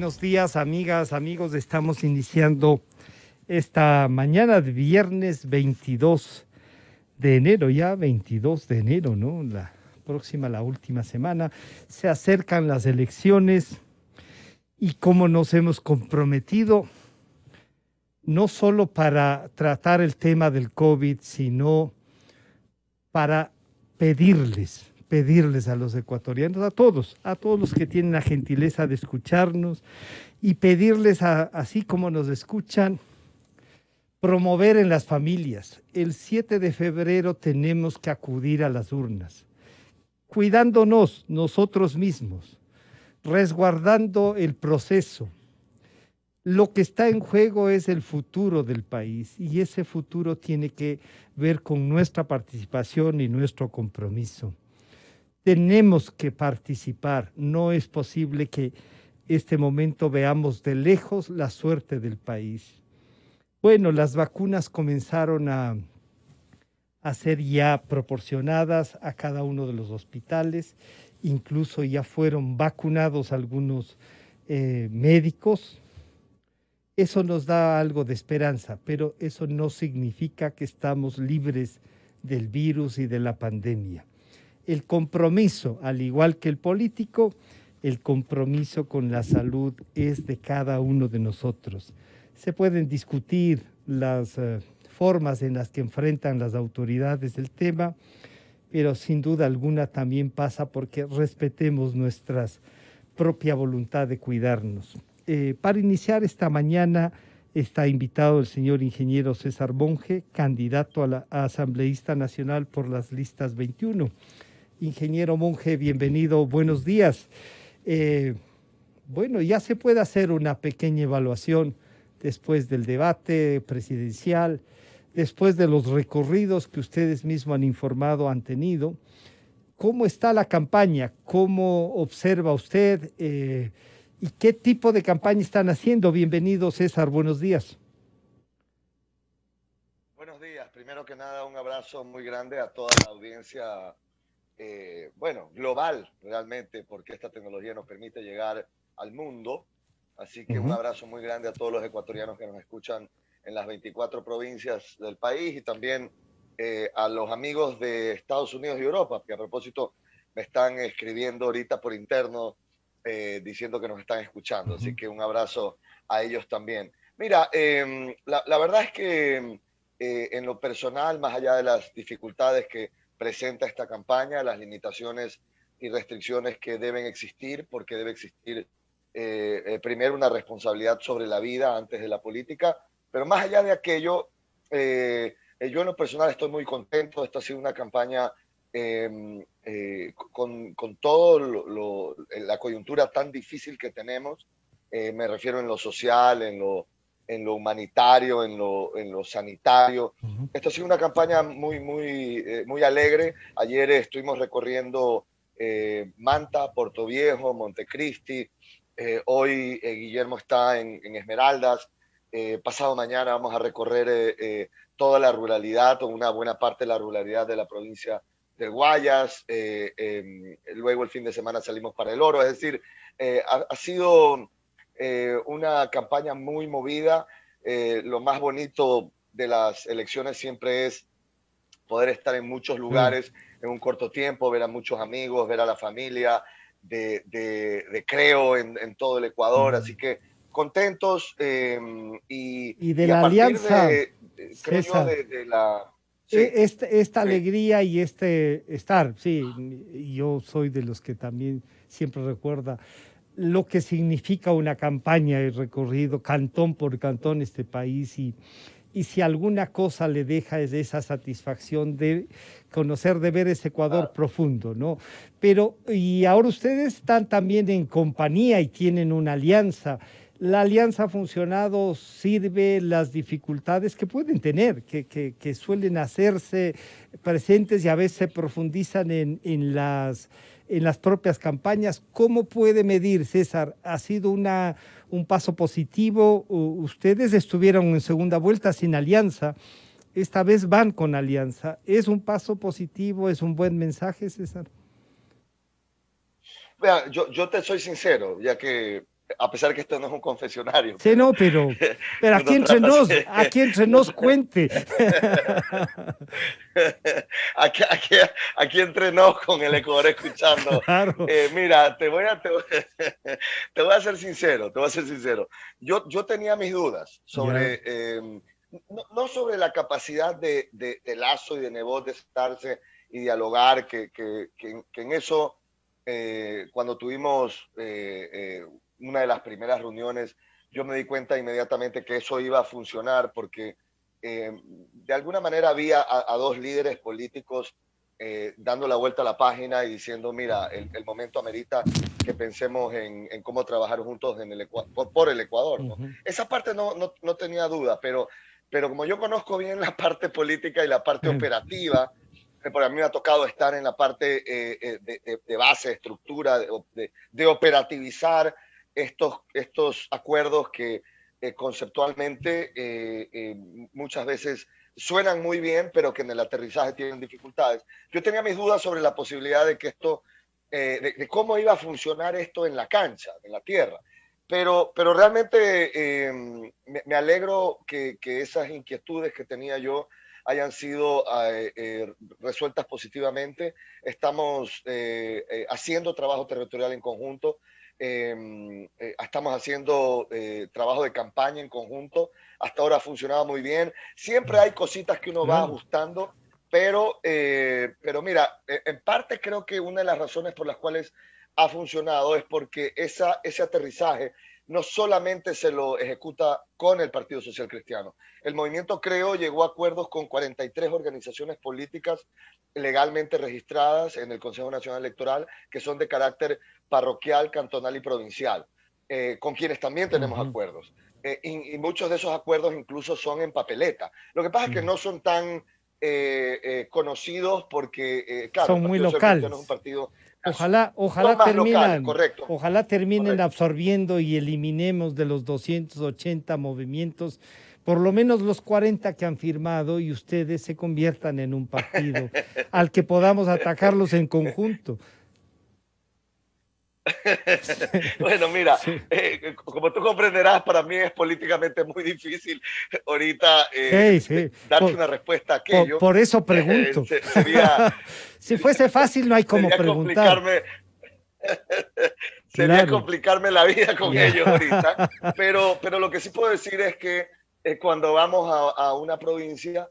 buenos días, amigas, amigos. Estamos iniciando esta mañana de viernes 22 de enero, ya 22 de enero, ¿no? La próxima, la última semana. Se acercan las elecciones y cómo nos hemos comprometido, no solo para tratar el tema del COVID, sino para pedirles a los ecuatorianos, a todos los que tienen la gentileza de escucharnos y pedirles, así como nos escuchan, promover en las familias. El 7 de febrero tenemos que acudir a las urnas, cuidándonos nosotros mismos, resguardando el proceso. Lo que está en juego es el futuro del país y ese futuro tiene que ver con nuestra participación y nuestro compromiso. Tenemos que participar, no es posible que este momento veamos de lejos la suerte del país. Bueno, las vacunas comenzaron a ser ya proporcionadas a cada uno de los hospitales, incluso ya fueron vacunados algunos médicos. Eso nos da algo de esperanza, pero eso no significa que estamos libres del virus y de la pandemia. El compromiso, al igual que el político, el compromiso con la salud es de cada uno de nosotros. Se pueden discutir las formas en las que enfrentan las autoridades el tema, pero sin duda alguna también pasa porque respetemos nuestra propia voluntad de cuidarnos. Para iniciar esta mañana está invitado el señor ingeniero César Monge, candidato a asambleísta nacional por las listas 21. Ingeniero Monge, bienvenido, buenos días. Bueno, ya se puede hacer una pequeña evaluación después del debate presidencial, después de los recorridos que ustedes mismos han informado, han tenido. ¿Cómo está la campaña? ¿Cómo observa usted? ¿Y qué tipo de campaña están haciendo? Bienvenido, César, buenos días. Buenos días. Primero que nada, un abrazo muy grande a toda la audiencia, global realmente, porque esta tecnología nos permite llegar al mundo. Así que un abrazo muy grande a todos los ecuatorianos que nos escuchan en las 24 provincias del país y también a los amigos de Estados Unidos y Europa, que a propósito me están escribiendo ahorita por interno diciendo que nos están escuchando. Así que un abrazo a ellos también. Mira, la verdad es que en lo personal, más allá de las dificultades que presenta esta campaña, las limitaciones y restricciones que deben existir, porque debe existir primero una responsabilidad sobre la vida antes de la política, pero más allá de aquello, yo en lo personal estoy muy contento. Esta ha sido una campaña con todo la coyuntura tan difícil que tenemos, me refiero en lo social, en lo humanitario, en lo sanitario. Esta ha sido una campaña muy alegre. Ayer estuvimos recorriendo Manta, Puerto Viejo, Montecristi. Hoy Guillermo está en Esmeraldas. Pasado mañana vamos a recorrer toda la ruralidad, o una buena parte de la ruralidad de la provincia del Guayas. Luego el fin de semana salimos para el Oro. Es decir, ha sido una campaña muy movida. Lo más bonito de las elecciones siempre es poder estar en muchos lugares en un corto tiempo, ver a muchos amigos, ver a la familia de Creo en todo el Ecuador. Así que contentos Y de y a la partir alianza, creo yo, César, de la... Sí, esta sí. alegría y este estar, sí, yo soy de los que también siempre recuerda lo que significa una campaña y recorrido cantón por cantón este país y si alguna cosa le deja es esa satisfacción de conocer, de ver ese Ecuador profundo, ¿no? Pero, y ahora ustedes están también en compañía y tienen una alianza. La alianza ha funcionado, sirve las dificultades que pueden tener, que suelen hacerse presentes y a veces se profundizan en las propias campañas. ¿Cómo puede medir, César? ¿Ha sido un paso positivo? Ustedes estuvieron en segunda vuelta sin alianza, esta vez van con alianza. ¿Es un paso positivo? ¿Es un buen mensaje, César? Vea, yo te soy sincero, ya que a pesar que esto no es un confesionario. Sí, no, pero aquí entre nos cuente. Aquí entrenó con el Ecuador escuchando. Claro. Mira, te voy a ser sincero, te voy a ser sincero. Yo tenía mis dudas Ya. sobre, no sobre la capacidad de Lasso y de Nebot de sentarse y dialogar, que en eso, cuando tuvimos una de las primeras reuniones, yo me di cuenta inmediatamente que eso iba a funcionar porque de alguna manera había a dos líderes políticos dando la vuelta a la página y diciendo, mira, el momento amerita que pensemos en cómo trabajar juntos en por el Ecuador, ¿no? Ujú. Esa parte no tenía duda, pero como yo conozco bien la parte política y la parte operativa, porque a mí me ha tocado estar en la parte de base, de estructura, de operativizar estos acuerdos que conceptualmente muchas veces suenan muy bien, pero que en el aterrizaje tienen dificultades. Yo tenía mis dudas sobre la posibilidad de que esto, de cómo iba a funcionar esto en la cancha, en la tierra. Pero realmente me alegro que esas inquietudes que tenía yo hayan sido resueltas positivamente. Estamos haciendo trabajo territorial en conjunto. Estamos haciendo trabajo de campaña en conjunto. Hasta ahora ha funcionado muy bien. Siempre hay cositas que uno va Claro. ajustando, pero mira, en parte creo que una de las razones por las cuales ha funcionado es porque ese aterrizaje no solamente se lo ejecuta con el Partido Social Cristiano. El movimiento Creo llegó a acuerdos con 43 organizaciones políticas legalmente registradas en el Consejo Nacional Electoral que son de carácter parroquial, cantonal y provincial, con quienes también tenemos Ujú. acuerdos. Y muchos de esos acuerdos incluso son en papeleta. Lo que pasa es que Ujú. no son tan conocidos porque, claro, el Son muy Partido Social Cristiano es un locales. partido, Ojalá son más locales, terminan, correcto, ojalá terminen correcto. absorbiendo y eliminemos de los 280 movimientos, por lo menos los 40 que han firmado y ustedes se conviertan en un partido al que podamos atacarlos en conjunto. Bueno, mira, Sí, como tú comprenderás, para mí es políticamente muy difícil ahorita sí, sí. darte una respuesta a aquello. Por eso pregunto. Sería, Si fuese fácil, no hay como sería preguntar. complicarme, sería Claro. complicarme la vida con Ya. ellos ahorita, pero lo que sí puedo decir es que cuando vamos a una provincia,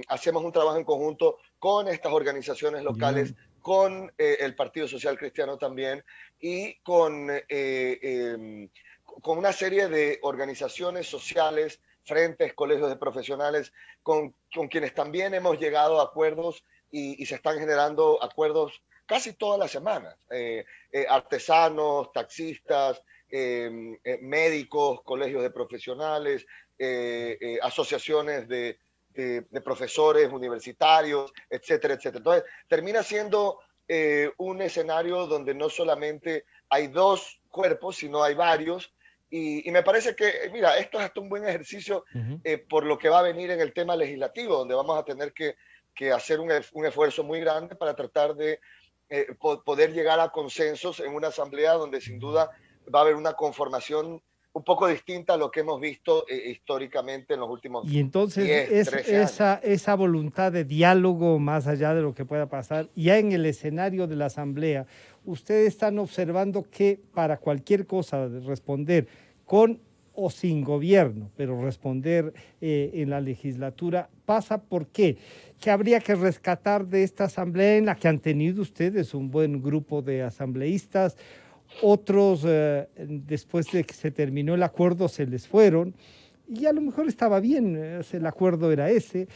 hacemos un trabajo en conjunto con estas organizaciones Ya. locales, con el Partido Social Cristiano también y con una serie de organizaciones sociales, frentes, colegios de profesionales, con quienes también hemos llegado a acuerdos y se están generando acuerdos casi todas las semanas. Artesanos, taxistas, médicos, colegios de profesionales, asociaciones de profesores universitarios, etcétera, etcétera. Entonces, termina siendo un escenario donde no solamente hay dos cuerpos, sino hay varios. Y me parece que, mira, esto es hasta un buen ejercicio Ujú. por lo que va a venir en el tema legislativo, donde vamos a tener que hacer un esfuerzo muy grande para tratar de poder llegar a consensos en una asamblea donde sin duda va a haber una conformación un poco distinta a lo que hemos visto históricamente en los últimos Y entonces 10, 13 años. esa voluntad de diálogo, más allá de lo que pueda pasar, ya en el escenario de la asamblea, ustedes están observando que para cualquier cosa de responder con o sin gobierno, pero responder en la legislatura, pasa por qué, que habría que rescatar de esta asamblea en la que han tenido ustedes un buen grupo de asambleístas, otros después de que se terminó el acuerdo se les fueron, y a lo mejor estaba bien, el acuerdo era ese,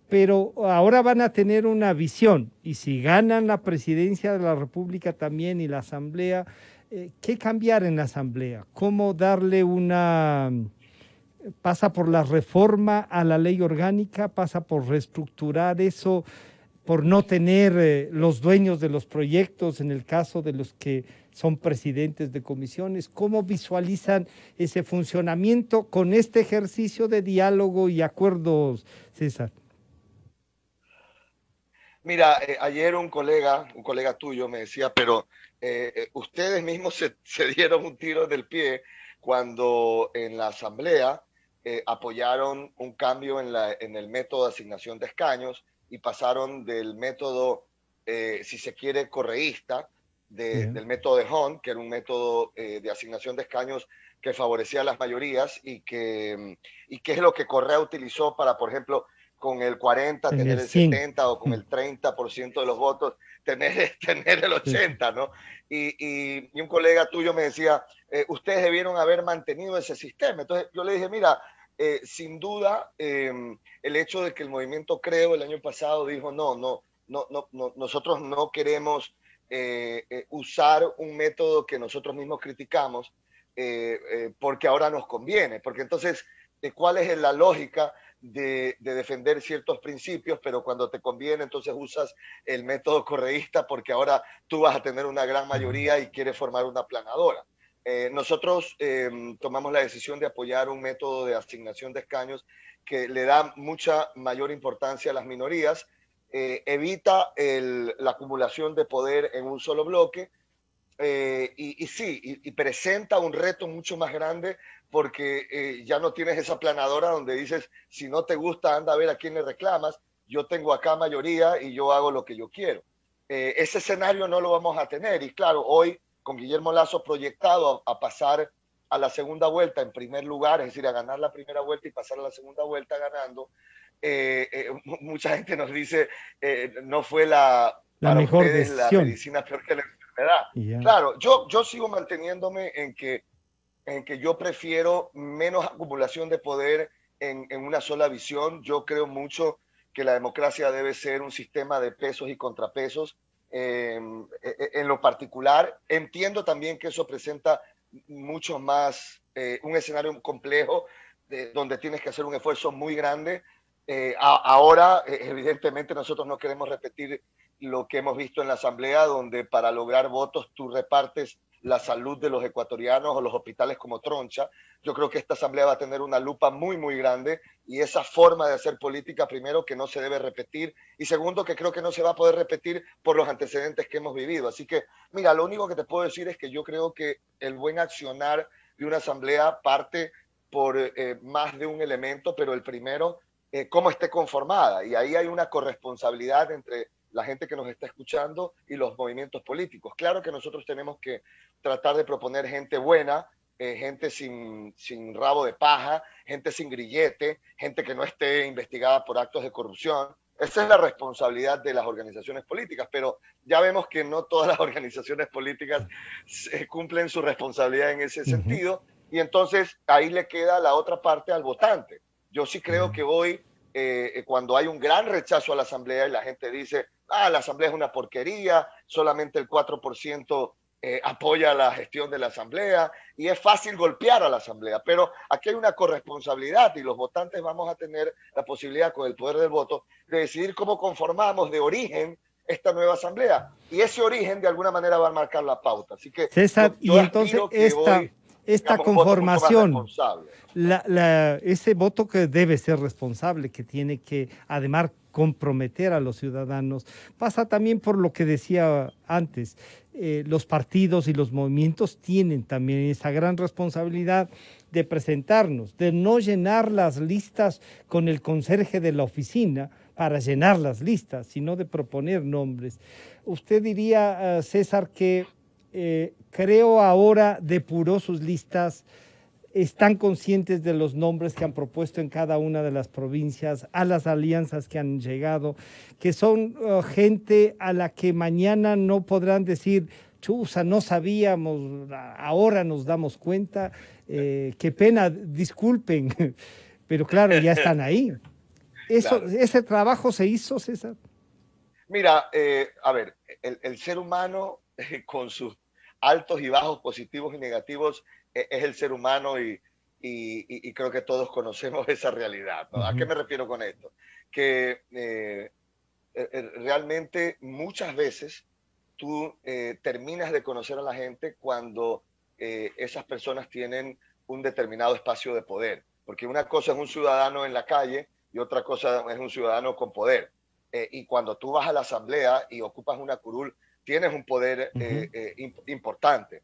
pero ahora van a tener una visión y si ganan la presidencia de la República también y la Asamblea, ¿qué cambiar en la Asamblea? ¿Cómo darle una... pasa por la reforma a la ley orgánica, pasa por reestructurar eso, por no tener los dueños de los proyectos en el caso de los que son presidentes de comisiones? ¿Cómo visualizan ese funcionamiento con este ejercicio de diálogo y acuerdos, César? Mira, ayer un colega tuyo me decía, pero ustedes mismos se dieron un tiro del pie cuando en la asamblea apoyaron un cambio en el método de asignación de escaños y pasaron del método, si se quiere, correísta, Yeah. del método de Hunt, que era un método de asignación de escaños que favorecía a las mayorías y que es lo que Correa utilizó para, por ejemplo, con el 40 En tener el el 100. 70 o con el 30% de los votos tener el Sí, sí. 80, ¿no? Y un colega tuyo me decía, ustedes debieron haber mantenido ese sistema. Entonces yo le dije, mira, sin duda, el hecho de que el movimiento Creo el año pasado dijo, no, nosotros no queremos usar un método que nosotros mismos criticamos porque ahora nos conviene, porque entonces, ¿cuál es la lógica de defender ciertos principios, pero cuando te conviene entonces usas el método correísta porque ahora tú vas a tener una gran mayoría y quieres formar una planadora? Nosotros tomamos la decisión de apoyar un método de asignación de escaños que le da mucha mayor importancia a las minorías, evita la acumulación de poder en un solo bloque y presenta un reto mucho más grande porque ya no tienes esa planadora donde dices, si no te gusta, anda a ver a quién le reclamas, yo tengo acá mayoría y yo hago lo que yo quiero. Ese escenario no lo vamos a tener y claro, hoy con Guillermo Lazo proyectado a pasar a la segunda vuelta en primer lugar, es decir, a ganar la primera vuelta y pasar a la segunda vuelta ganando, mucha gente nos dice, no fue La para mejor ustedes la decisión. medicina peor que la enfermedad. Ya. Claro, yo sigo manteniéndome en que yo prefiero menos acumulación de poder en una sola visión. Yo creo mucho que la democracia debe ser un sistema de pesos y contrapesos. En lo particular, entiendo también que eso presenta mucho más, un escenario complejo donde tienes que hacer un esfuerzo muy grande. Ahora, evidentemente, nosotros no queremos repetir lo que hemos visto en la Asamblea, donde para lograr votos tú repartes la salud de los ecuatorianos o los hospitales como troncha. Yo creo que esta Asamblea va a tener una lupa muy, muy grande y esa forma de hacer política, primero, que no se debe repetir y segundo, que creo que no se va a poder repetir por los antecedentes que hemos vivido. Así que, mira, lo único que te puedo decir es que yo creo que el buen accionar de una Asamblea parte por más de un elemento, pero el primero, cómo esté conformada. Y ahí hay una corresponsabilidad entre la gente que nos está escuchando y los movimientos políticos. Claro que nosotros tenemos que tratar de proponer gente buena, gente sin rabo de paja, gente sin grillete, gente que no esté investigada por actos de corrupción. Esa es la responsabilidad de las organizaciones políticas, pero ya vemos que no todas las organizaciones políticas cumplen su responsabilidad en ese Ujú. sentido y entonces ahí le queda la otra parte al votante. Yo sí creo que hoy, cuando hay un gran rechazo a la Asamblea y la gente dice, la Asamblea es una porquería, solamente el 4% apoya la gestión de la Asamblea y es fácil golpear a la Asamblea, pero aquí hay una corresponsabilidad y los votantes vamos a tener la posibilidad con el poder del voto de decidir cómo conformamos de origen esta nueva Asamblea y ese origen de alguna manera va a marcar la pauta. Así que César, yo y entonces aspiro que hoy esta tengamos un voto mucho más conformación, responsable. ese voto que debe ser responsable, que tiene que además comprometer a los ciudadanos, pasa también por lo que decía antes. Los partidos y los movimientos tienen también esa gran responsabilidad de presentarnos, de no llenar las listas con el conserje de la oficina para llenar las listas, sino de proponer nombres. Usted diría, César, que creo ahora depuró sus listas, están conscientes de los nombres que han propuesto en cada una de las provincias, a las alianzas que han llegado, que son gente a la que mañana no podrán decir, chusa, no sabíamos, ahora nos damos cuenta, qué pena, disculpen, pero claro, ya están ahí. Eso, Claro. ese trabajo se hizo, César. Mira, a ver, el ser humano con sus altos y bajos, positivos y negativos, es el ser humano y creo que todos conocemos esa realidad, Uh ¿no? ¿A qué -huh. me refiero con esto? Que realmente muchas veces tú terminas de conocer a la gente cuando esas personas tienen un determinado espacio de poder, porque una cosa es un ciudadano en la calle y otra cosa es un ciudadano con poder. y cuando tú vas a la asamblea y ocupas una curul, tienes un poder importante.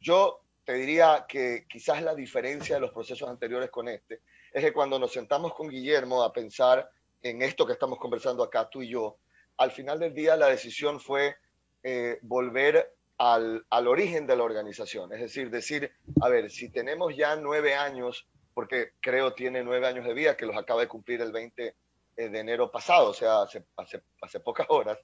Yo te diría que quizás la diferencia de los procesos anteriores con este es que cuando nos sentamos con Guillermo a pensar en esto que estamos conversando acá, tú y yo, al final del día la decisión fue volver al origen de la organización. Es decir, a ver, si tenemos ya 9 años, porque creo tiene 9 años de vida, que los acaba de cumplir el 20 de enero pasado, o sea, hace pocas horas,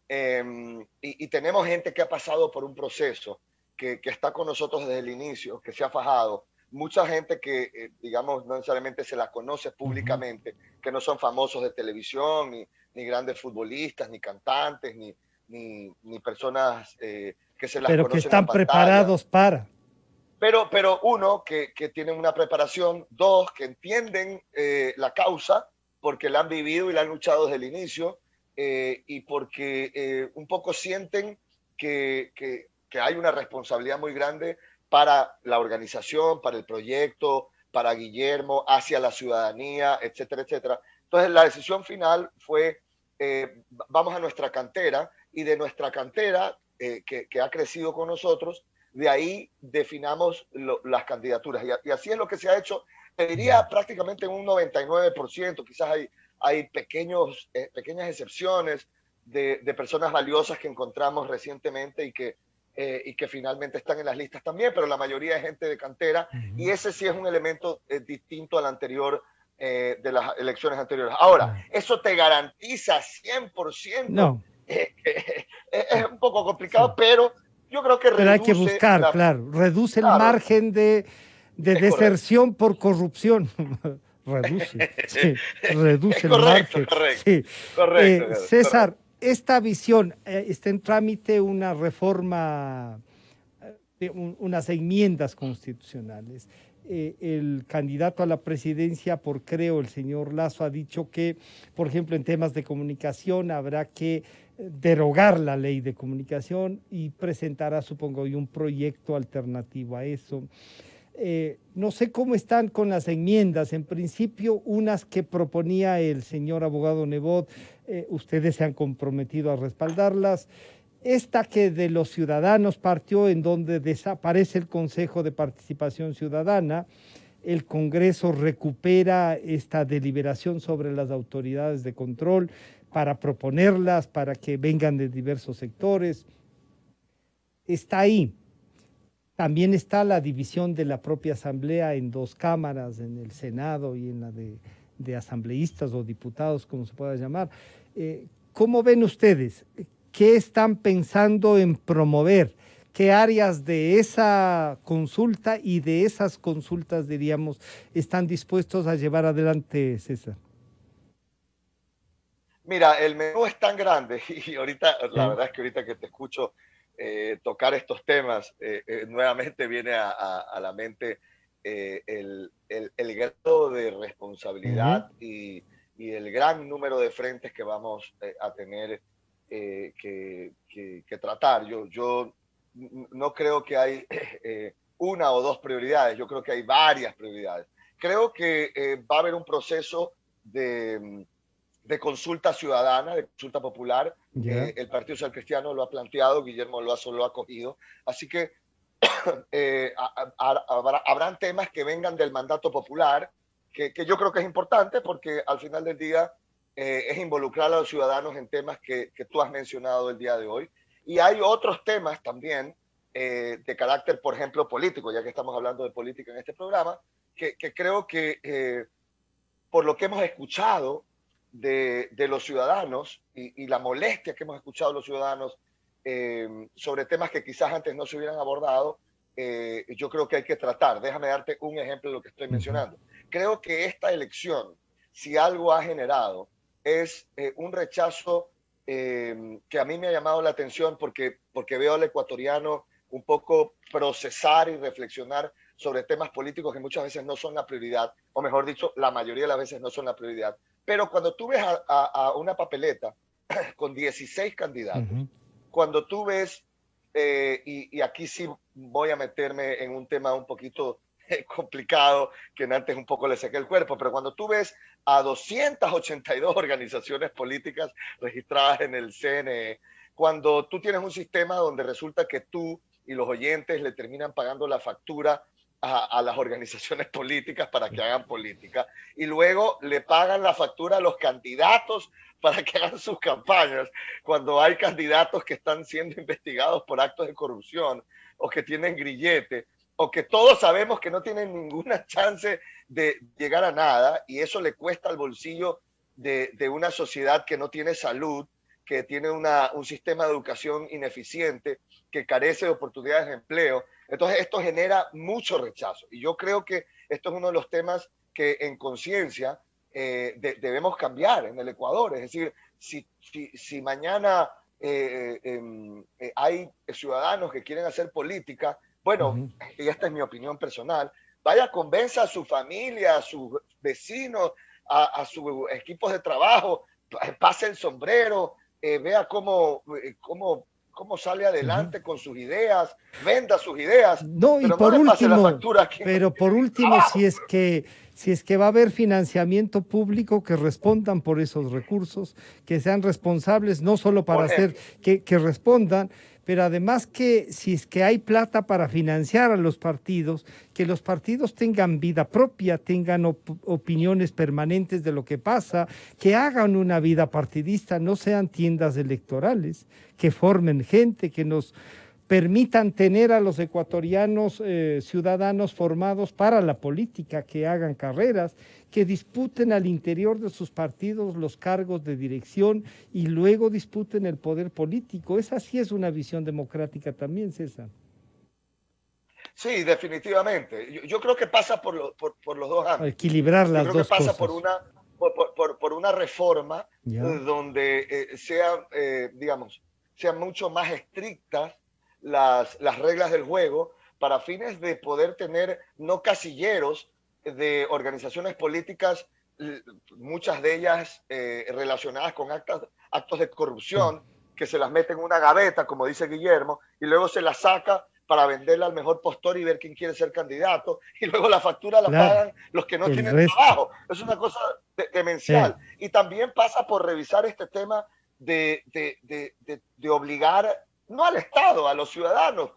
y tenemos gente que ha pasado por un proceso, que está con nosotros desde el inicio, que se ha fajado, mucha gente que, digamos, no necesariamente se la conoce públicamente, que no son famosos de televisión, ni grandes futbolistas, ni cantantes, ni personas que se las Pero que conocen en la están pantalla. preparados para. Pero uno, que tienen una preparación; dos, que entienden la causa, porque la han vivido y la han luchado desde el inicio, y porque un poco sienten que hay una responsabilidad muy grande para la organización, para el proyecto, para Guillermo, hacia la ciudadanía, etcétera, etcétera. Entonces, la decisión final fue, vamos a nuestra cantera, y de nuestra cantera, que ha crecido con nosotros, de ahí definamos las candidaturas. Y así es lo que se ha hecho, te diría prácticamente en un 99%. Quizás hay pequeñas excepciones de personas valiosas que encontramos recientemente y que finalmente están en las listas también, pero la mayoría es gente de cantera, y ese sí es un elemento distinto al anterior, de las elecciones anteriores. Ahora, ¿eso te garantiza 100%? No, Es un poco complicado, sí. pero yo creo que Pero hay que reduce buscar, la... claro, reduce el Claro, margen de es correcto. deserción por corrupción. Reduce, sí, Es reduce el correcto, margen. correcto, Sí. correcto, César, correcto. esta visión, está en trámite una reforma, unas enmiendas constitucionales. El candidato a la presidencia por Creo, el señor Lazo, ha dicho que, por ejemplo, en temas de comunicación habrá que derogar la ley de comunicación y presentará, supongo, un proyecto alternativo a eso. No sé cómo están con las enmiendas. En principio, unas que proponía el señor abogado Nebot, ustedes se han comprometido a respaldarlas. Esta que de los ciudadanos partió, en donde desaparece el Consejo de Participación Ciudadana, el Congreso recupera esta deliberación sobre las autoridades de control para proponerlas, para que vengan de diversos sectores. Está ahí. También está la división de la propia Asamblea en dos cámaras, en el Senado y en la de asambleístas o diputados, como se pueda llamar. ¿Cómo ven ustedes? ¿Qué están pensando en promover? ¿Qué áreas de esa consulta y de esas consultas, diríamos, están dispuestos a llevar adelante, César? Mira, el menú es tan grande y ahorita, la Sí. verdad es que ahorita que te escucho tocar estos temas, nuevamente viene a la mente el grado de Ujú. responsabilidad y el gran número de frentes que vamos a tener que tratar. Yo no creo que hay una o dos prioridades, yo creo que hay varias prioridades. Creo que va a haber un proceso de consulta ciudadana, de consulta popular. Ya. El Partido Social Cristiano lo ha planteado, Guillermo Loazo lo ha acogido. Así que habrán temas que vengan del mandato popular, que yo creo que es importante, porque al final del día es involucrar a los ciudadanos en temas que tú has mencionado el día de hoy. Y hay otros temas también de carácter, por ejemplo, político, ya que estamos hablando de política en este programa, que creo que por lo que hemos escuchado de los ciudadanos y la molestia que hemos escuchado de los ciudadanos sobre temas que quizás antes no se hubieran abordado, yo creo que hay que tratar. Déjame darte un ejemplo de lo que estoy Ujú. mencionando. Creo que esta elección, si algo ha generado, es un rechazo que a mí me ha llamado la atención, porque veo al ecuatoriano un poco procesar y reflexionar sobre temas políticos que muchas veces no son la prioridad, o mejor dicho, la mayoría de las veces no son la prioridad. Pero cuando tú ves a una papeleta con 16 candidatos, Ujú. cuando tú ves, y aquí sí voy a meterme en un tema un poquito complicado que antes un poco le seque el cuerpo, pero cuando tú ves a 282 organizaciones políticas registradas en el CNE, cuando tú tienes un sistema donde resulta que tú y los oyentes le terminan pagando la factura a las organizaciones políticas para que hagan política y luego le pagan la factura a los candidatos para que hagan sus campañas, cuando hay candidatos que están siendo investigados por actos de corrupción o que tienen grillete o que todos sabemos que no tienen ninguna chance de llegar a nada y eso le cuesta al bolsillo de una sociedad que no tiene salud, que tiene un sistema de educación ineficiente, que carece de oportunidades de empleo. Entonces esto genera mucho rechazo y yo creo que esto es uno de los temas que en conciencia debemos cambiar en el Ecuador. Es decir, si mañana hay ciudadanos que quieren hacer política, bueno, y esta es mi opinión personal, vaya, convenza a su familia, a sus vecinos, a sus equipos de trabajo, pase el sombrero, vea cómo sale adelante con sus ideas, venda sus ideas, no, y pero por no le pase la último, factura aquí. pero por último, si es que va a haber financiamiento público, que respondan por esos recursos, que sean responsables, no solo para hacer que respondan, pero además que si es que hay plata para financiar a los partidos, que los partidos tengan vida propia, tengan opiniones permanentes de lo que pasa, que hagan una vida partidista, no sean tiendas electorales, que formen gente, que nos permitan tener a los ecuatorianos ciudadanos formados para la política, que hagan carreras, que disputen al interior de sus partidos los cargos de dirección y luego disputen el poder político. Esa sí es una visión democrática también, César. Sí, definitivamente. Yo creo que pasa por los dos ámbitos. Equilibrar las dos cosas. Yo creo que pasa por una reforma donde sean mucho más estrictas las reglas del juego para fines de poder tener no casilleros de organizaciones políticas, muchas de ellas relacionadas con actos de corrupción, que se las mete en una gaveta, como dice Guillermo, y luego se las saca para venderla al mejor postor y ver quién quiere ser candidato, y luego la factura la pagan los que no tienen trabajo. Es una cosa demencial. Y también pasa por revisar este tema de obligar, no al Estado, a los ciudadanos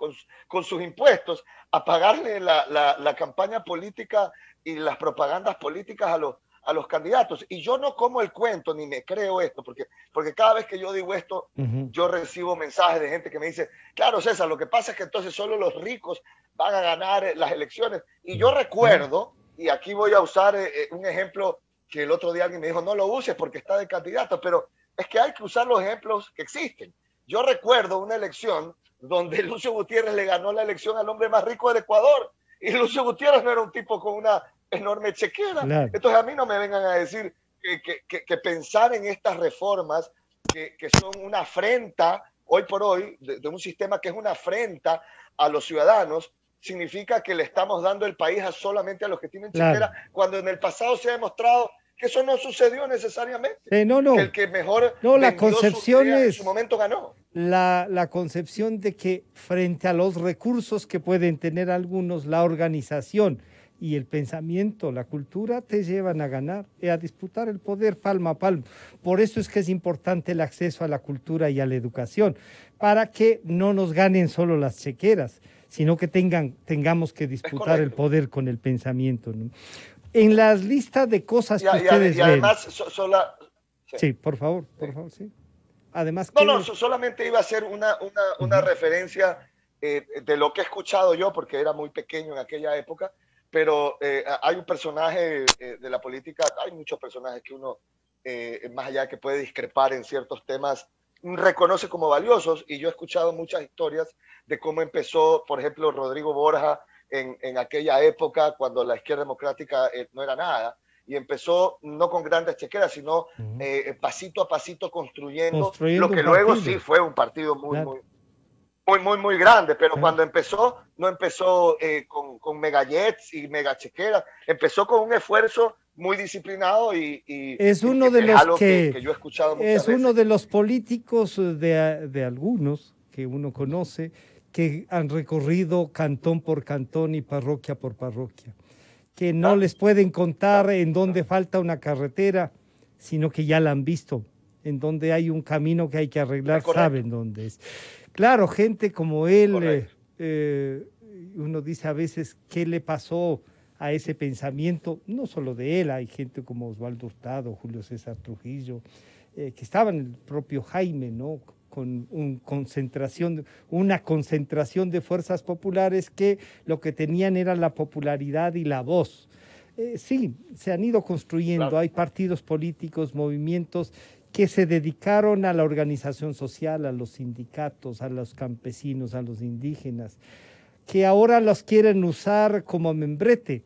con sus impuestos, a pagarle la campaña política y las propagandas políticas a los candidatos. Y yo no como el cuento, ni me creo esto, porque cada vez que yo digo esto, yo recibo mensajes de gente que me dice, claro, César, lo que pasa es que entonces solo los ricos van a ganar las elecciones. Y yo recuerdo, y aquí voy a usar un ejemplo que el otro día alguien me dijo, no lo uses porque está de candidato, pero es que hay que usar los ejemplos que existen. Yo recuerdo una elección donde Lucio Gutiérrez le ganó la elección al hombre más rico del Ecuador, y Lucio Gutiérrez no era un tipo con una enorme chequera. Claro. Entonces a mí no me vengan a decir que pensar en estas reformas que son una afrenta hoy por hoy de un sistema que es una afrenta a los ciudadanos, significa que le estamos dando el país solamente a los que tienen chequera, cuando en el pasado se ha demostrado que eso no sucedió necesariamente. Que el que mejor la concepción en su momento ganó. La concepción de que frente a los recursos que pueden tener algunos, la organización y el pensamiento, la cultura, te llevan a ganar y a disputar el poder palmo a palmo. Por eso es que es importante el acceso a la cultura y a la educación, para que no nos ganen solo las chequeras, sino que tengamos que disputar el poder con el pensamiento, ¿no? En las listas de cosas que ustedes ven. Además, sí, por favor, sí. Además, solamente iba a hacer una referencia de lo que he escuchado yo, porque era muy pequeño en aquella época, pero hay un personaje de la política, hay muchos personajes que uno, más allá de que puede discrepar en ciertos temas, reconoce como valiosos, y yo he escuchado muchas historias de cómo empezó, por ejemplo, Rodrigo Borja en aquella época, cuando la izquierda democrática no era nada, y empezó no con grandes chequeras, sino pasito a pasito construyendo lo que luego sí fue un partido muy grande, pero cuando empezó, no empezó con megajets y megachequeras, empezó con un esfuerzo muy disciplinado y es uno de los que yo he escuchado muchas veces. Uno de los políticos de algunos que uno conoce, que han recorrido cantón por cantón y parroquia por parroquia, que no Claro, les pueden contar claro, en dónde claro. falta una carretera, sino que ya la han visto, en donde hay un camino que hay que Es arreglar, correcto, saben dónde es. Claro, gente como él, correcto. uno dice a veces, ¿qué le pasó a ese pensamiento? No solo de él, hay gente como Osvaldo Hurtado, Julio César Trujillo, que estaban el propio Jaime, ¿no? Con una concentración de fuerzas populares que lo que tenían era la popularidad y la voz. Sí, se han ido construyendo, Claro. hay partidos políticos, movimientos que se dedicaron a la organización social, a los sindicatos, a los campesinos, a los indígenas, que ahora los quieren usar como membrete.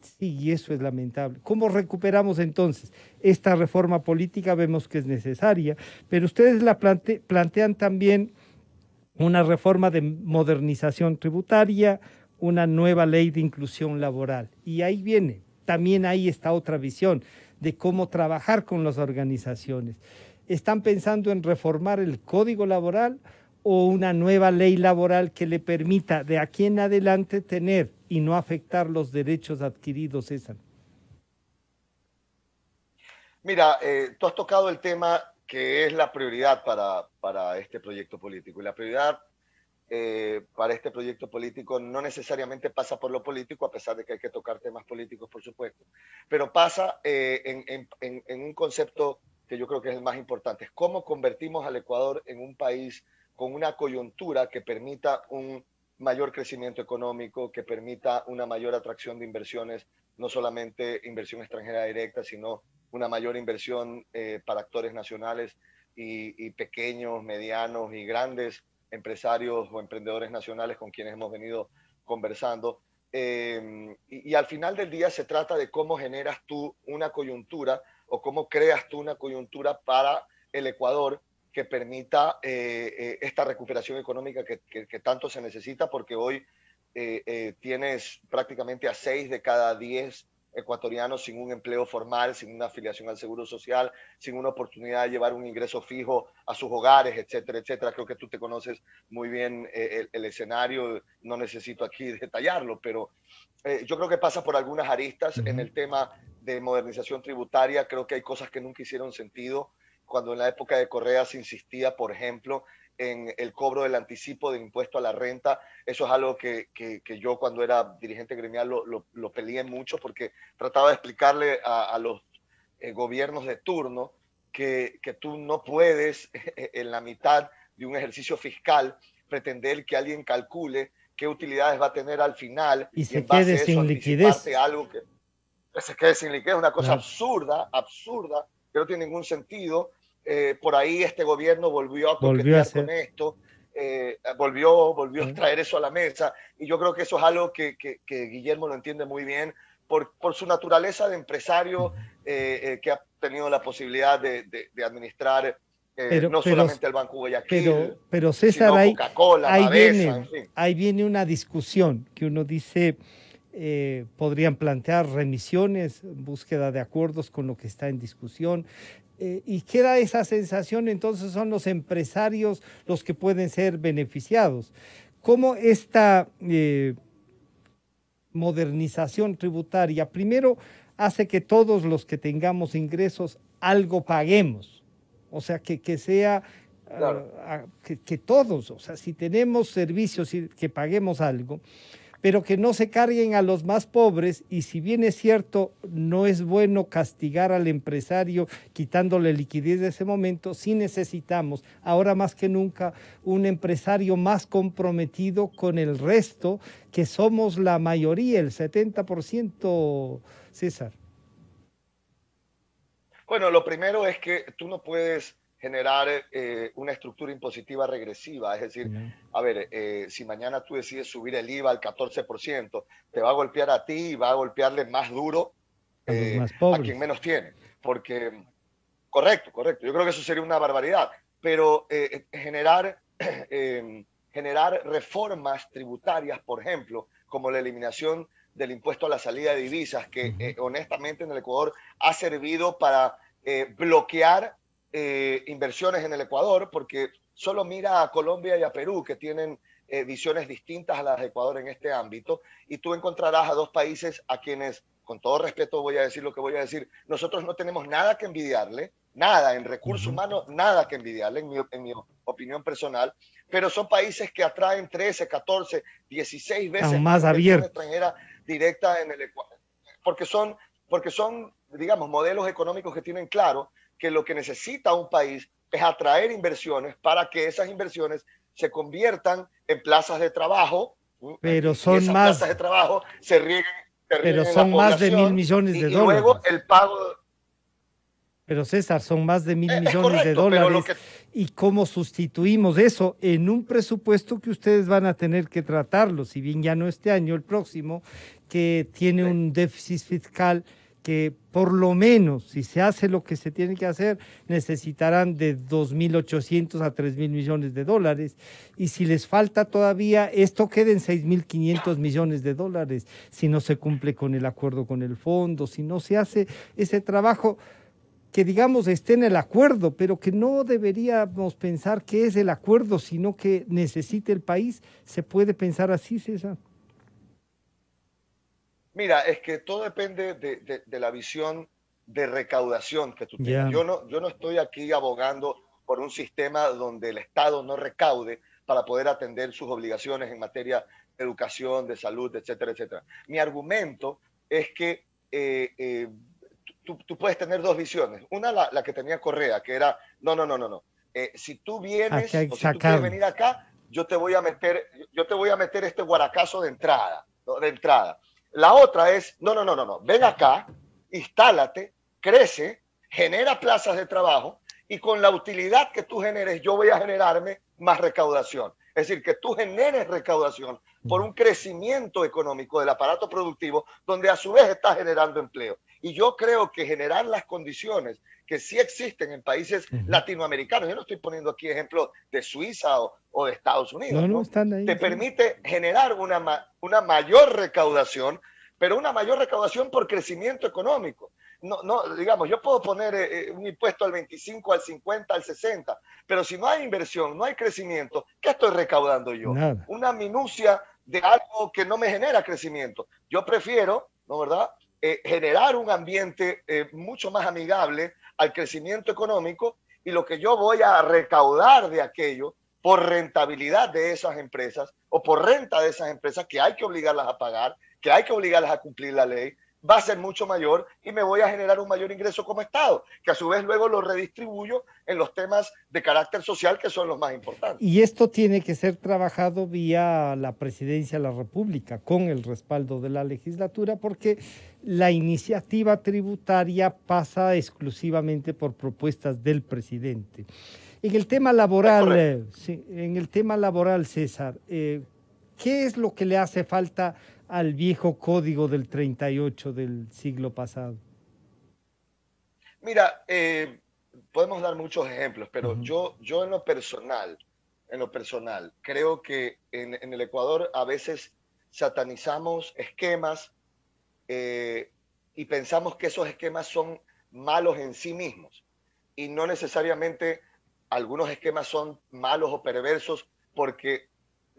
Sí, y eso es lamentable. ¿Cómo recuperamos entonces esta reforma política? Vemos que es necesaria, pero ustedes la plantean también una reforma de modernización tributaria, una nueva ley de inclusión laboral. Y ahí viene, también ahí está otra visión de cómo trabajar con las organizaciones. ¿Están pensando en reformar el código laboral o una nueva ley laboral que le permita de aquí en adelante tener y no afectar los derechos adquiridos, César? Mira, tú has tocado el tema que es la prioridad para este proyecto político. Y la prioridad para este proyecto político no necesariamente pasa por lo político, a pesar de que hay que tocar temas políticos, por supuesto, pero pasa en un concepto que yo creo que es el más importante, es cómo convertimos al Ecuador en un país con una coyuntura que permita un mayor crecimiento económico, que permita una mayor atracción de inversiones, no solamente inversión extranjera directa, sino una mayor inversión para actores nacionales y pequeños, medianos y grandes empresarios o emprendedores nacionales con quienes hemos venido conversando. Y al final del día se trata de cómo generas tú una coyuntura o cómo creas tú una coyuntura para el Ecuador que permita esta recuperación económica que tanto se necesita, porque hoy tienes prácticamente a 6 de cada 10 ecuatorianos sin un empleo formal, sin una afiliación al Seguro Social, sin una oportunidad de llevar un ingreso fijo a sus hogares, etcétera, etcétera. Creo que tú te conoces muy bien el escenario, no necesito aquí detallarlo, pero yo creo que pasa por algunas aristas en Ujú. el tema de modernización tributaria. Creo que hay cosas que nunca hicieron sentido. Cuando en la época de Correa se insistía, por ejemplo, en el cobro del anticipo de impuesto a la renta. Eso es algo que yo cuando era dirigente gremial lo peleé mucho porque trataba de explicarle a los gobiernos de turno que tú no puedes en la mitad de un ejercicio fiscal pretender que alguien calcule qué utilidades va a tener al final Y y se en quede base a eso sin anticiparte liquidez. algo que se quede sin liquidez. Es una cosa Claro. absurda, absurda, que no tiene ningún sentido. Por ahí este gobierno volvió a Volvió a coquetear con ser. esto, volvió a ¿No? traer eso a la mesa y yo creo que eso es algo que Guillermo lo entiende muy bien por su naturaleza de empresario que ha tenido la posibilidad de administrar Pero, no pero, solamente el Banco Guayaquil, pero César, sino Coca-Cola, Mavesa, en fin. ahí viene una discusión que uno dice, podrían plantear remisiones, búsqueda de acuerdos con lo que está en discusión, y queda esa sensación, entonces son los empresarios los que pueden ser beneficiados. ¿Cómo esta modernización tributaria, primero, hace que todos los que tengamos ingresos algo paguemos? O sea, que sea, Claro. que todos, o sea, si tenemos servicios y que paguemos algo, pero que no se carguen a los más pobres, y si bien es cierto, no es bueno castigar al empresario quitándole liquidez de ese momento, sí necesitamos, ahora más que nunca, un empresario más comprometido con el resto, que somos la mayoría, el 70%, César. Bueno, lo primero es que tú no puedes generar una estructura impositiva regresiva. Es decir, No, a ver, si mañana tú decides subir el IVA al 14%, te va a golpear a ti y va a golpearle más duro a los más a quien pobres. menos tiene. Porque, correcto, correcto. Yo creo que eso sería una barbaridad. Pero generar reformas tributarias, por ejemplo, como la eliminación del impuesto a la salida de divisas, Uh que -huh. honestamente en el Ecuador ha servido para bloquear inversiones en el Ecuador, porque solo mira a Colombia y a Perú, que tienen visiones distintas a las de Ecuador en este ámbito, y tú encontrarás a dos países a quienes, con todo respeto voy a decir lo que voy a decir, nosotros no tenemos nada que envidiarle, nada en recursos humanos, nada que envidiarle, en mi opinión personal, pero son países que atraen 13, 14, 16 veces más inversión extranjera directa en el Ecuador, porque son, digamos, modelos económicos que tienen claro que lo que necesita un país es atraer inversiones para que esas inversiones se conviertan en plazas de trabajo, pero y son esas más, plazas de trabajo se rieguen pero en la son más de población, 1.000 millones de y luego dólares. el pago. Pero César, son más de 1.000 Es millones de correcto, pero lo dólares. que. ¿Y cómo sustituimos eso en un presupuesto que ustedes van a tener que tratarlo, si bien ya no este año, el próximo, que tiene Sí. un déficit fiscal que por lo menos, si se hace lo que se tiene que hacer, necesitarán de 2.800 a 3.000 millones de dólares? Y si les falta todavía, esto queda en 6.500 millones de dólares, si no se cumple con el acuerdo con el fondo, si no se hace ese trabajo que digamos esté en el acuerdo, pero que no deberíamos pensar que es el acuerdo, sino que necesite el país. ¿Se puede pensar así, César? Mira, es que todo depende de la visión de recaudación que tú tengas. Ya. Yo no estoy aquí abogando por un sistema donde el Estado no recaude para poder atender sus obligaciones en materia de educación, de salud, etcétera, etcétera. Mi argumento es que tú puedes tener dos visiones. Una, la que tenía Correa, que era, no, no, no, no, no. Si tú Aquí vienes hay que o si tú quieres venir sacarlos. acá, yo te voy a meter este guaracazo de entrada, ¿no? De entrada. La otra es, no, no, no, no, no, ven acá, instálate, crece, genera plazas de trabajo, y con la utilidad que tú generes, yo voy a generarme más recaudación. Es decir, que tú generes recaudación por un crecimiento económico del aparato productivo, donde a su vez está generando empleo. Y yo creo que generar las condiciones que sí existen en países latinoamericanos, yo no estoy poniendo aquí ejemplos de Suiza o de Estados No, Unidos, no, ¿no? están ahí, Te sí. permite generar una mayor recaudación, pero una mayor recaudación por crecimiento económico. No, no, digamos, yo puedo poner un impuesto al 25, al 50, al 60, pero si no hay inversión, no hay crecimiento, ¿qué estoy recaudando yo? Nada. Una minucia de algo que no me genera crecimiento. Yo prefiero, ¿no, verdad? Generar un ambiente mucho más amigable al crecimiento económico, y lo que yo voy a recaudar de aquello por rentabilidad de esas empresas o por renta de esas empresas que hay que obligarlas a pagar, que hay que obligarlas a cumplir la ley, va a ser mucho mayor, y me voy a generar un mayor ingreso como Estado, que a su vez luego lo redistribuyo en los temas de carácter social, que son los más importantes. Y esto tiene que ser trabajado vía la presidencia de la República, con el respaldo de la legislatura, porque la iniciativa tributaria pasa exclusivamente por propuestas del presidente. En el tema Es laboral, correcto. sí, en el tema laboral, César, ¿qué es lo que le hace falta al viejo código del 38 del siglo pasado? Mira, podemos dar muchos ejemplos, pero yo en lo personal, creo que en el Ecuador a veces satanizamos esquemas, eh, y pensamos que esos esquemas son malos en sí mismos, y no necesariamente algunos esquemas son malos o perversos porque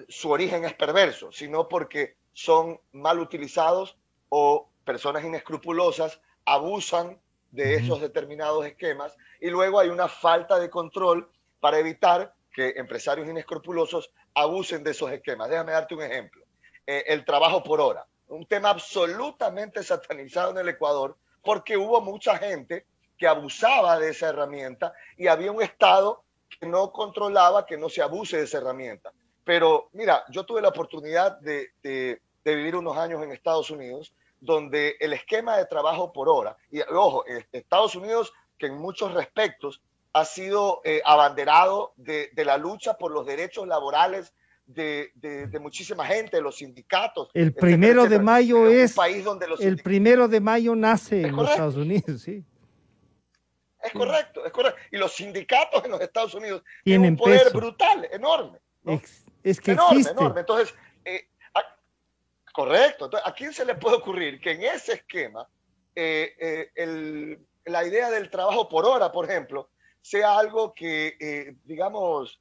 su origen es perverso, sino porque son mal utilizados o personas inescrupulosas abusan de esos determinados esquemas, y luego hay una falta de control para evitar que empresarios inescrupulosos abusen de esos esquemas. Déjame darte un ejemplo. El trabajo por hora, un tema absolutamente satanizado en el Ecuador, porque hubo mucha gente que abusaba de esa herramienta, y había un Estado que no controlaba que no se abuse de esa herramienta. Pero mira, yo tuve la oportunidad de vivir unos años en Estados Unidos, donde el esquema de trabajo por hora, y ojo, Estados Unidos, que en muchos respectos ha sido abanderado de la lucha por los derechos laborales de muchísima gente, de los sindicatos, El etcétera, primero de etcétera. mayo Un es, país donde los el sindicatos. primero de mayo nace Es en los Estados correcto. Unidos, sí. Es Sí. correcto, es correcto. Y los sindicatos en los Estados Unidos tienen un Tienen poder peso. brutal, enorme, ¿no? Es que Enorme, existe. enorme. Entonces, correcto. Entonces, ¿a quién se le puede ocurrir que en ese esquema la idea del trabajo por hora, por ejemplo, sea algo que, digamos,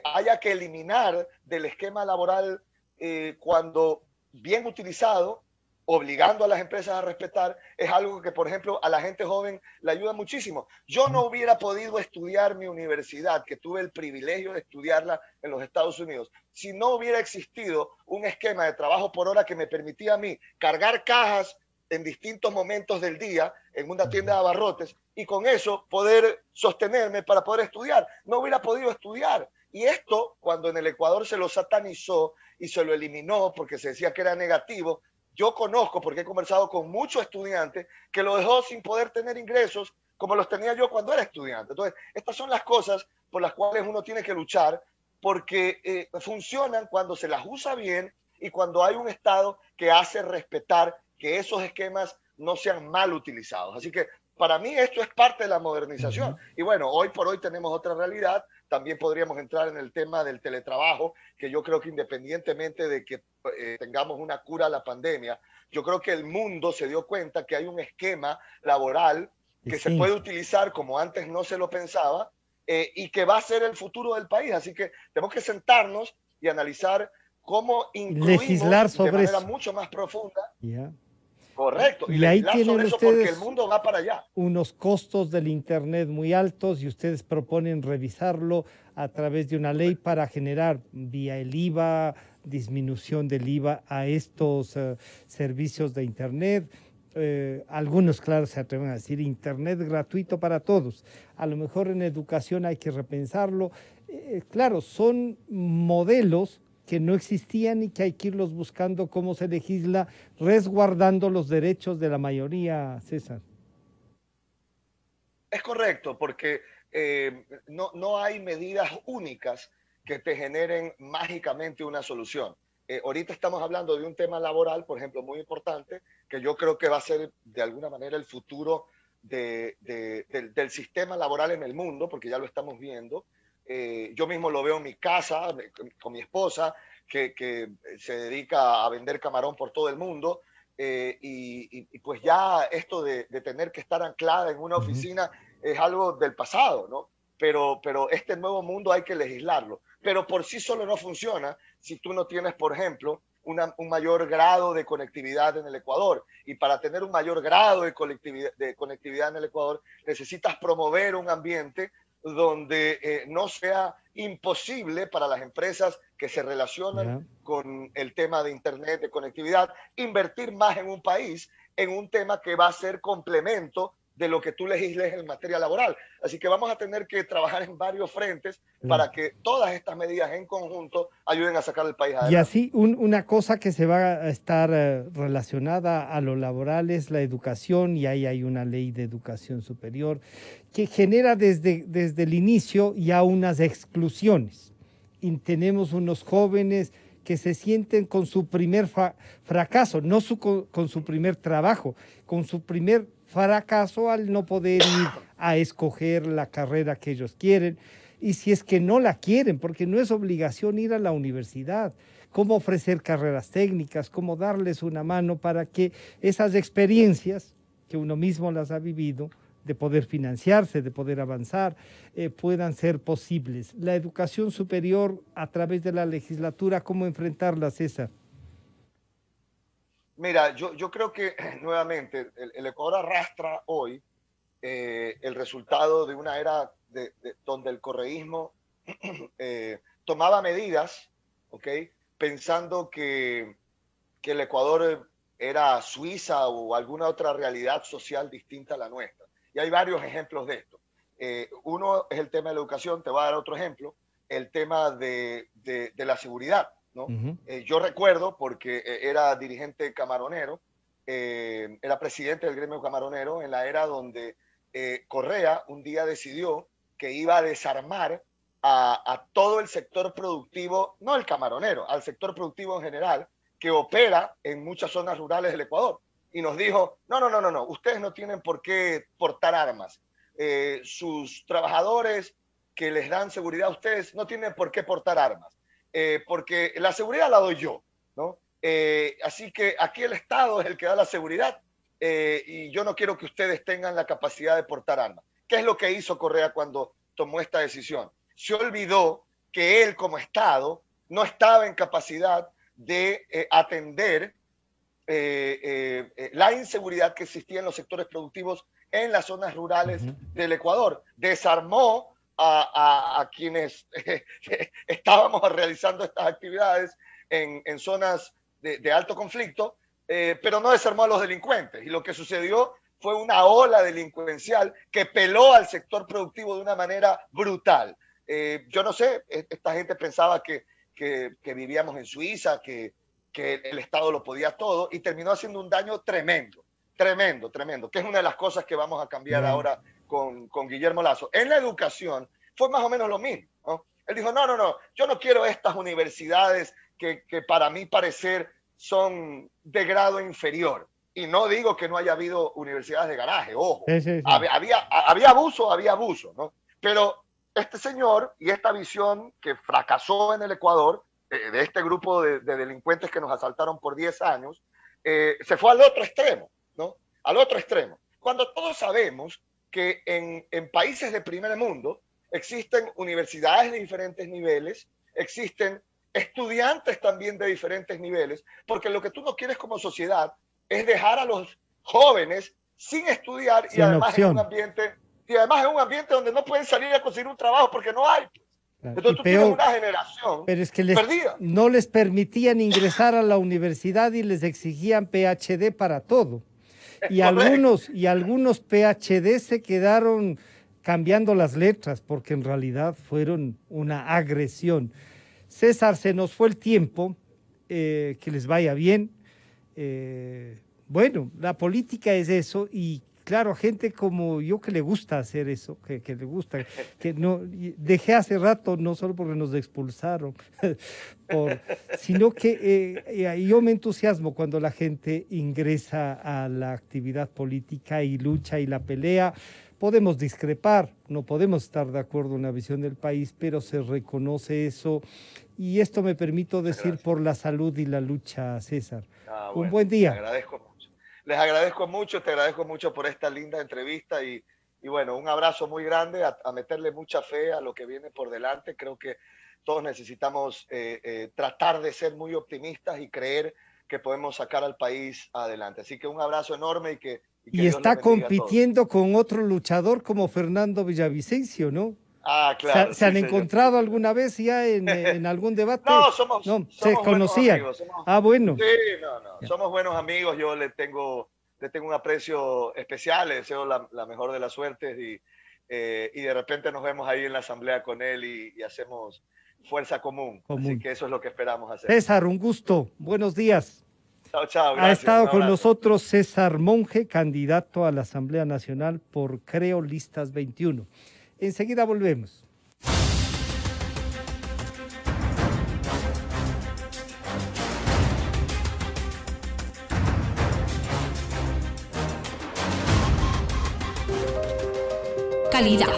haya que eliminar del esquema laboral cuando bien utilizado, obligando a las empresas a respetar, es algo que, por ejemplo, a la gente joven le ayuda muchísimo. Yo no hubiera podido estudiar mi universidad, que tuve el privilegio de estudiarla en los Estados Unidos, si no hubiera existido un esquema de trabajo por hora que me permitía a mí cargar cajas en distintos momentos del día en una tienda de abarrotes y con eso poder sostenerme para poder estudiar. No hubiera podido estudiar. Y esto, cuando en el Ecuador se lo satanizó y se lo eliminó porque se decía que era negativo, yo conozco, porque he conversado con muchos estudiantes, que lo dejó sin poder tener ingresos como los tenía yo cuando era estudiante. Entonces, estas son las cosas por las cuales uno tiene que luchar, porque funcionan cuando se las usa bien y cuando hay un Estado que hace respetar que esos esquemas no sean mal utilizados. Así que para mí esto es parte de la modernización. Y bueno, hoy por hoy tenemos otra realidad. También podríamos entrar en el tema del teletrabajo, que yo creo que independientemente de que tengamos una cura a la pandemia, yo creo que el mundo se dio cuenta que hay un esquema laboral que se puede utilizar como antes no se lo pensaba y que va a ser el futuro del país. Así que tenemos que sentarnos y analizar cómo legislar incluimos de sobre manera eso. mucho más profunda. Yeah. Correcto, y Y ahí legislar tienen sobre eso porque el ustedes mundo va para allá. unos costos del Internet muy altos y ustedes proponen revisarlo a través de una ley para generar vía el IVA, disminución del IVA a estos servicios de Internet. Algunos, claro, se atreven a decir Internet gratuito para todos. A lo mejor en educación hay que repensarlo. Claro, son modelos que no existían y que hay que irlos buscando cómo se legisla, resguardando los derechos de la mayoría, César. Es correcto, porque no hay medidas únicas que te generen mágicamente una solución. Ahorita estamos hablando de un tema laboral, por ejemplo, muy importante, que yo creo que va a ser de alguna manera el futuro del sistema laboral en el mundo, porque ya lo estamos viendo. Yo mismo lo veo en mi casa, con mi esposa, que se dedica a vender camarón por todo el mundo. Y pues ya esto de tener que estar anclada en una oficina es algo del pasado, ¿no? Pero este nuevo mundo hay que legislarlo. Pero por sí solo no funciona si tú no tienes, por ejemplo, un mayor grado de conectividad en el Ecuador. Y para tener un mayor grado de conectividad en el Ecuador, necesitas promover un ambiente donde no sea imposible para las empresas que se relacionan con el tema de Internet, de conectividad, invertir más en un país, en un tema que va a ser complemento de lo que tú legisles en materia laboral. Así que vamos a tener que trabajar en varios frentes para que todas estas medidas en conjunto ayuden a sacar el país Y adelante. así, una cosa que se va a estar relacionada a lo laboral es la educación, y ahí hay una ley de educación superior que genera desde el inicio ya unas exclusiones. Y tenemos unos jóvenes que se sienten con su primer fracaso, no con su primer trabajo, con su primer fracaso al no poder ir a escoger la carrera que ellos quieren. Y si es que no la quieren, porque no es obligación ir a la universidad, cómo ofrecer carreras técnicas, cómo darles una mano para que esas experiencias que uno mismo las ha vivido, de poder financiarse, de poder avanzar, puedan ser posibles. La educación superior a través de la legislatura, ¿cómo enfrentarla, César? Mira, yo creo que nuevamente el Ecuador arrastra hoy el resultado de una era donde el correísmo tomaba medidas, ¿ok? Pensando que el Ecuador era Suiza o alguna otra realidad social distinta a la nuestra. Y hay varios ejemplos de esto. Uno es el tema de la educación, te voy a dar otro ejemplo, el tema de la seguridad, ¿no? Yo recuerdo, porque era dirigente camaronero, era presidente del gremio camaronero en la era donde Correa un día decidió que iba a desarmar a todo el sector productivo, no el camaronero, al sector productivo en general, que opera en muchas zonas rurales del Ecuador. Y nos dijo, no, ustedes no tienen por qué portar armas. Sus trabajadores que les dan seguridad a ustedes no tienen por qué portar armas, porque la seguridad la doy yo, ¿no? Así que aquí el Estado es el que da la seguridad y yo no quiero que ustedes tengan la capacidad de portar armas. ¿Qué es lo que hizo Correa cuando tomó esta decisión? Se olvidó que él como Estado no estaba en capacidad de atender la inseguridad que existía en los sectores productivos en las zonas rurales del Ecuador. Desarmó a quienes estábamos realizando estas actividades en zonas de alto conflicto, pero no desarmó a los delincuentes. Y lo que sucedió fue una ola delincuencial que peló al sector productivo de una manera brutal. Yo no sé, esta gente pensaba que vivíamos en Suiza, que el Estado lo podía todo, y terminó haciendo un daño tremendo, que es una de las cosas que vamos a cambiar ahora con Guillermo Lasso. En la educación fue más o menos lo mismo, ¿no? Él dijo, no, yo no quiero estas universidades que para mí parecer son de grado inferior. Y no digo que no haya habido universidades de garaje, ojo. Sí. Había abuso, ¿no? Pero este señor y esta visión que fracasó en el Ecuador, de este grupo de delincuentes que nos asaltaron por 10 años, se fue al otro extremo, ¿no? Al otro extremo. Cuando todos sabemos que en países de primer mundo existen universidades de diferentes niveles, existen estudiantes también de diferentes niveles, porque lo que tú no quieres como sociedad es dejar a los jóvenes sin estudiar y además en un ambiente donde no pueden salir a conseguir un trabajo porque no hay. Claro. Entonces tú tienes una generación perdida. No les permitían ingresar a la universidad y les exigían PhD para todo. Y algunos PhD se quedaron cambiando las letras porque en realidad fueron una agresión. César, se nos fue el tiempo, que les vaya bien. Bueno, la política es eso y claro, gente como yo que le gusta hacer eso, que le gusta, que no dejé hace rato, no solo porque nos expulsaron, sino que yo me entusiasmo cuando la gente ingresa a la actividad política y lucha y la pelea. Podemos discrepar, no podemos estar de acuerdo en la visión del país, pero se reconoce eso y esto me permito decir por la salud y la lucha, César. Bueno, un buen día. Les agradezco mucho, te agradezco mucho por esta linda entrevista y bueno, un abrazo muy grande, a meterle mucha fe a lo que viene por delante. Creo que todos necesitamos tratar de ser muy optimistas y creer que podemos sacar al país adelante. Así que un abrazo enorme y está compitiendo con otro luchador como Fernando Villavicencio, ¿no? Ah, claro. ¿Se han encontrado alguna vez ya en algún debate? No, somos se conocían. Bueno. Sí, no. Somos buenos amigos. Yo le tengo un aprecio especial. Le deseo la mejor de las suertes y de repente nos vemos ahí en la asamblea con él y hacemos fuerza común. Así que eso es lo que esperamos hacer. César, un gusto. Buenos días. Chao. Gracias. Ha estado con nosotros César Monge, candidato a la Asamblea Nacional por Creo Listas 21. Enseguida volvemos. Calidad.